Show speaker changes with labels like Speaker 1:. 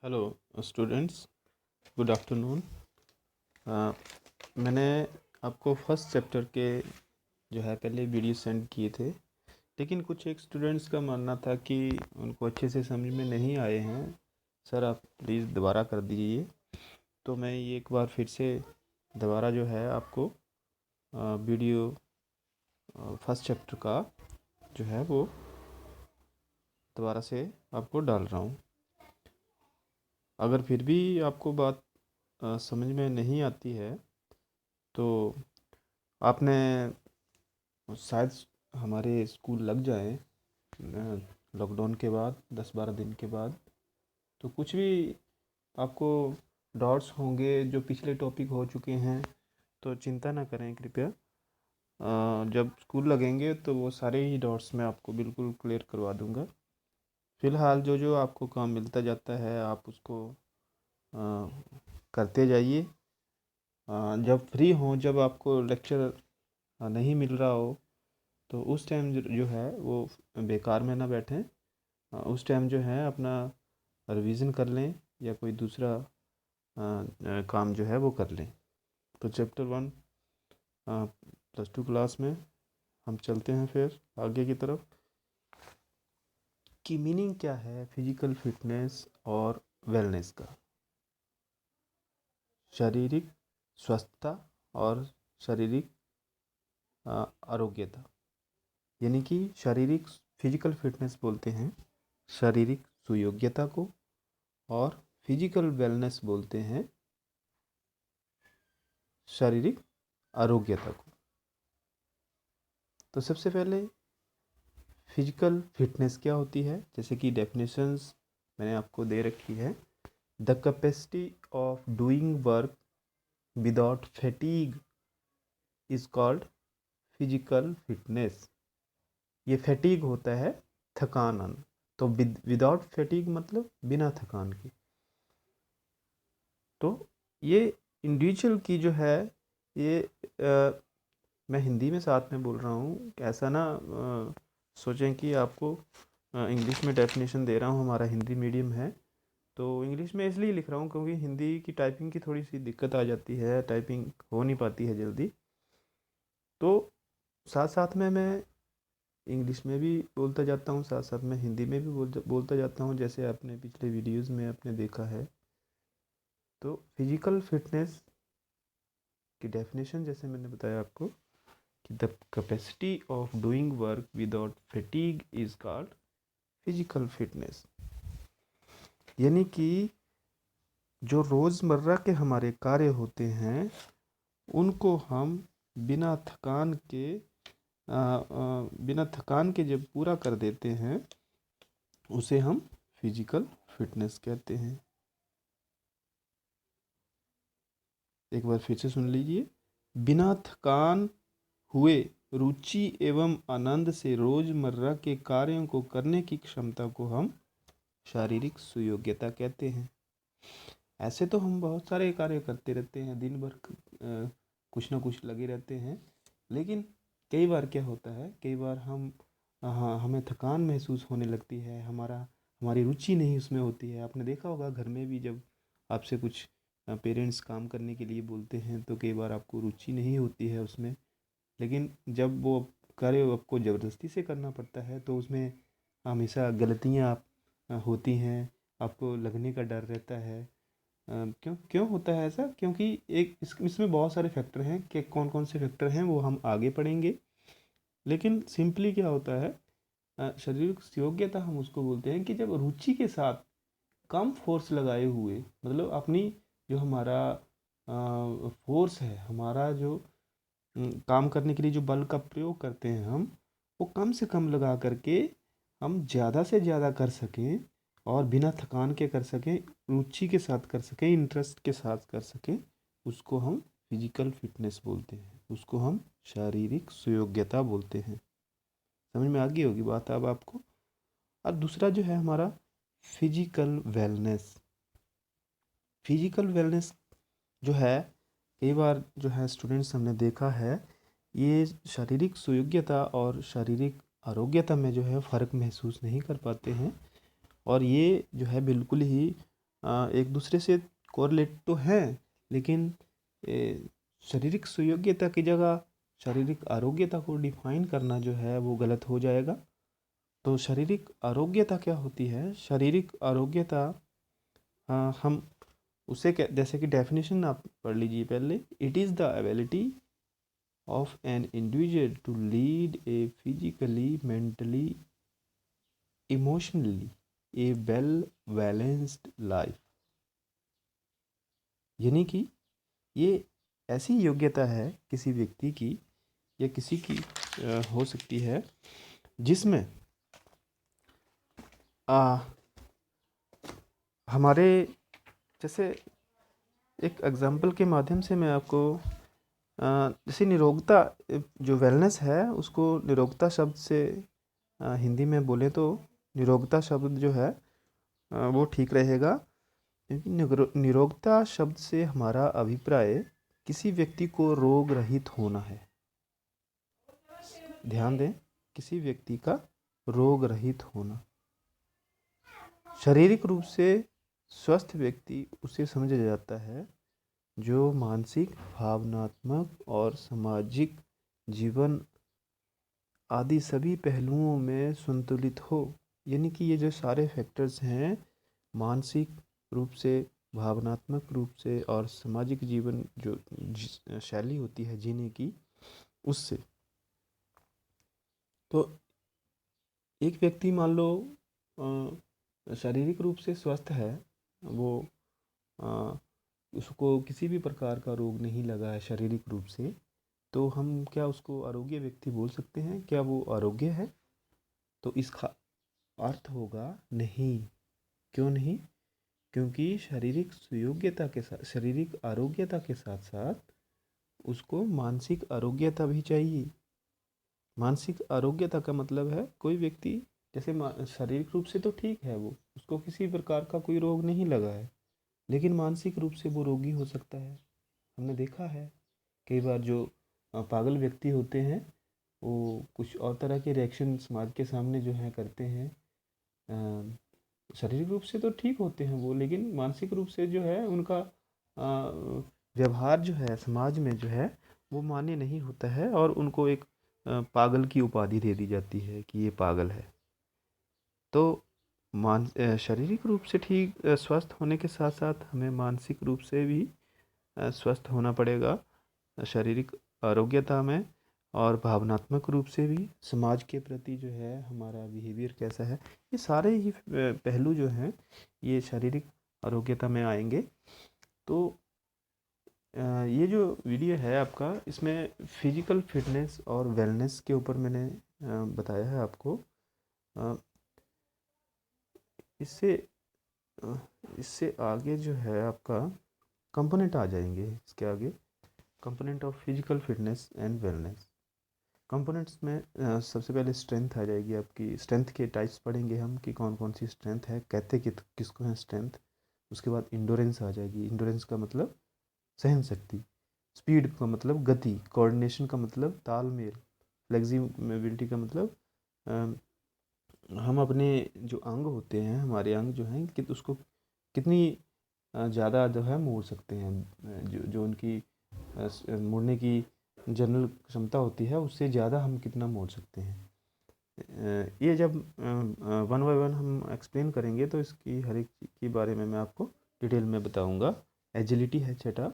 Speaker 1: Hello students, good afternoon. मैंने आपको first chapter के जो है पहले वीडियो सेंड किए थे, लेकिन कुछ एक स्टूडेंट्स का मानना था कि उनको अच्छे से समझ में नहीं आए हैं। सर आप प्लीज़ दोबारा कर दीजिए। तो मैं ये एक बार फिर से दोबारा जो है आपको वीडियो फर्स्ट चैप्टर का जो है वो दोबारा से आपको डाल रहा हूँ। अगर फिर भी आपको बात समझ में नहीं आती है तो आपने शायद हमारे स्कूल लग जाए लॉकडाउन के बाद 10-12 दिन के बाद, तो कुछ भी आपको डाउट्स होंगे जो पिछले टॉपिक हो चुके हैं तो चिंता ना करें कृपया। जब स्कूल लगेंगे तो वो सारे ही डाउट्स मैं आपको बिल्कुल क्लियर करवा दूंगा। फ़िलहाल जो जो आपको काम मिलता जाता है आप उसको करते जाइए। जब फ्री हों, जब आपको लेक्चर नहीं मिल रहा हो तो उस टाइम जो है वो बेकार में ना बैठें। उस टाइम जो है अपना रिवीजन कर लें या कोई दूसरा काम जो है वो कर लें। तो चैप्टर 1 +2 क्लास में हम चलते हैं फिर आगे की तरफ कि मीनिंग क्या है फिजिकल फिटनेस और वेलनेस का। शारीरिक स्वस्थता और शारीरिक आरोग्यता, यानी कि शारीरिक फिजिकल फिटनेस बोलते हैं शारीरिक सुयोग्यता को, और फिजिकल वेलनेस बोलते हैं शारीरिक आरोग्यता को। तो सबसे पहले फिजिकल फिटनेस क्या होती है, जैसे कि डेफिनेशंस मैंने आपको दे रखी है। The capacity of doing work without fatigue is called physical fitness. ये फैटीग होता है थकान, तो विदाउट फैटीग मतलब बिना थकान की। तो ये इंडिविजुअल की जो है ये मैं हिंदी में साथ में बोल रहा हूँ, ऐसा ना सोचें कि आपको इंग्लिश में डेफिनेशन दे रहा हूँ। हमारा हिंदी मीडियम है तो इंग्लिश में इसलिए लिख रहा हूँ क्योंकि हिंदी की टाइपिंग की थोड़ी सी दिक्कत आ जाती है, टाइपिंग हो नहीं पाती है जल्दी। तो साथ साथ में मैं इंग्लिश में भी बोलता जाता हूँ, साथ साथ में हिंदी में भी बोलता जाता हूँ, जैसे आपने पिछले वीडियोज़ में आपने देखा है। तो फिजिकल फिटनेस की डेफिनेशन जैसे मैंने बताया आपको कि the capacity of doing work without fatigue is called physical fitness, यानी कि जो रोज़मर्रा के हमारे कार्य होते हैं उनको हम बिना थकान के जब पूरा कर देते हैं उसे हम फिजिकल फिटनेस कहते हैं। एक बार फिर से सुन लीजिए। बिना थकान हुए रुचि एवं आनंद से रोजमर्रा के कार्यों को करने की क्षमता को हम शारीरिक सुयोग्यता कहते हैं। ऐसे तो हम बहुत सारे कार्य करते रहते हैं, दिन भर कुछ ना कुछ लगे रहते हैं, लेकिन कई बार क्या होता है, कई बार हाँ हमें थकान महसूस होने लगती है, हमारी रुचि नहीं उसमें होती है। आपने देखा होगा घर में भी जब आपसे कुछ पेरेंट्स काम करने के लिए बोलते हैं तो कई बार आपको रुचि नहीं होती है उसमें, लेकिन जब वो कार्य आपको ज़बरदस्ती से करना पड़ता है तो उसमें हमेशा गलतियाँ होती हैं, आपको लगने का डर रहता है। क्यों क्यों होता है ऐसा? क्योंकि इसमें बहुत सारे फैक्टर हैं कि कौन कौन से फैक्टर हैं वो हम आगे पढ़ेंगे। लेकिन सिंपली क्या होता है, शारीरिक योग्यता हम उसको बोलते हैं कि जब रुचि के साथ कम फोर्स लगाए हुए, मतलब अपनी जो हमारा फोर्स है, हमारा जो काम करने के लिए जो बल का प्रयोग करते हैं हम, वो कम से कम लगा करके हम ज़्यादा से ज़्यादा कर सकें और बिना थकान के कर सकें, रुचि के साथ कर सकें, इंटरेस्ट के साथ कर सकें, उसको हम फिजिकल फिटनेस बोलते हैं, उसको हम शारीरिक सुयोग्यता बोलते हैं। समझ में आ गई होगी बात अब आपको। अब दूसरा जो है हमारा फिजिकल वेलनेस। फिजिकल वेलनेस जो है, कई बार जो है स्टूडेंट्स हमने देखा है ये शारीरिक सुयोग्यता और शारीरिक आरोग्यता में जो है फ़र्क महसूस नहीं कर पाते हैं, और ये जो है बिल्कुल ही एक दूसरे से कोरिलेट तो हैं, लेकिन शारीरिक सुयोग्यता की जगह शारीरिक आरोग्यता को डिफाइन करना जो है वो गलत हो जाएगा। तो शारीरिक आरोग्यता क्या होती है? शारीरिक आरोग्यता हम उसे जैसे कि डेफिनेशन आप पढ़ लीजिए पहले। It is the ability of an individual to lead a physically, mentally, emotionally a well balanced life. यानी कि ये ऐसी योग्यता है किसी व्यक्ति की या किसी की हो सकती है जिसमें हमारे, जैसे एक एग्जांपल के माध्यम से मैं आपको जैसे निरोगता, जो वेलनेस है उसको निरोगता शब्द से हिंदी में बोले तो निरोगता शब्द जो है वो ठीक रहेगा, क्योंकि निरोगता शब्द से हमारा अभिप्राय किसी व्यक्ति को रोग रहित होना है। ध्यान दें, किसी व्यक्ति का रोग रहित होना। शारीरिक रूप से स्वस्थ व्यक्ति उसे समझा जाता है जो मानसिक, भावनात्मक और सामाजिक जीवन आदि सभी पहलुओं में संतुलित हो। यानी कि ये जो सारे फैक्टर्स हैं, मानसिक रूप से, भावनात्मक रूप से और सामाजिक जीवन जो शैली होती है जीने की, उससे। तो एक व्यक्ति मान लो शारीरिक रूप से स्वस्थ है, वो उसको किसी भी प्रकार का रोग नहीं लगा है शारीरिक रूप से, तो हम क्या उसको आरोग्य व्यक्ति बोल सकते हैं? क्या वो आरोग्य है? तो इसका अर्थ होगा नहीं। क्यों नहीं? क्योंकि शारीरिक सुयोग्यता के साथ, शारीरिक आरोग्यता के साथ साथ उसको मानसिक आरोग्यता भी चाहिए। मानसिक आरोग्यता का मतलब है कोई व्यक्ति जैसे शारीरिक रूप से तो ठीक है, वो उसको किसी प्रकार का कोई रोग नहीं लगा है, लेकिन मानसिक रूप से वो रोगी हो सकता है। हमने देखा है कई बार जो पागल व्यक्ति होते हैं वो कुछ और तरह के रिएक्शन समाज के सामने जो है करते हैं। शारीरिक रूप से तो ठीक होते हैं वो, लेकिन मानसिक रूप से जो है उनका व्यवहार जो है समाज में जो है वो मान्य नहीं होता है, और उनको एक पागल की उपाधि दे दी जाती है कि ये पागल है। तो शारीरिक रूप से ठीक स्वस्थ होने के साथ साथ हमें मानसिक रूप से भी स्वस्थ होना पड़ेगा शारीरिक आरोग्यता में, और भावनात्मक रूप से भी समाज के प्रति जो है हमारा बिहेवियर कैसा है, ये सारे ही पहलू जो हैं ये शारीरिक आरोग्यता में आएंगे। तो ये जो वीडियो है आपका, इसमें फिजिकल फिटनेस और वेलनेस के ऊपर मैंने बताया है आपको। इससे इससे आगे जो है आपका कंपोनेंट आ जाएंगे। इसके आगे component of physical fitness and wellness. Components में सबसे पहले स्ट्रेंथ आ जाएगी आपकी। स्ट्रेंथ के टाइप्स पढ़ेंगे हम कि कौन कौन सी स्ट्रेंथ है, कहते किसको है स्ट्रेंथ। उसके बाद इंडोरेंस आ जाएगी। इंडोरेंस का मतलब सहन शक्ति। स्पीड का मतलब गति। कोऑर्डिनेशन का मतलब तालमेल। फ्लेक्सिबिलिटी का मतलब हम अपने जो अंग होते हैं, हमारे अंग जो हैं कि उसको कितनी ज़्यादा जो है मोड़ सकते हैं, जो उनकी मोड़ने की जनरल क्षमता होती है उससे ज़्यादा हम कितना मोड़ सकते हैं। ये जब वन बाय वन हम एक्सप्लेन करेंगे तो इसकी हर एक चीज़ के बारे में मैं आपको डिटेल में बताऊंगा। एजिलिटी है छठा।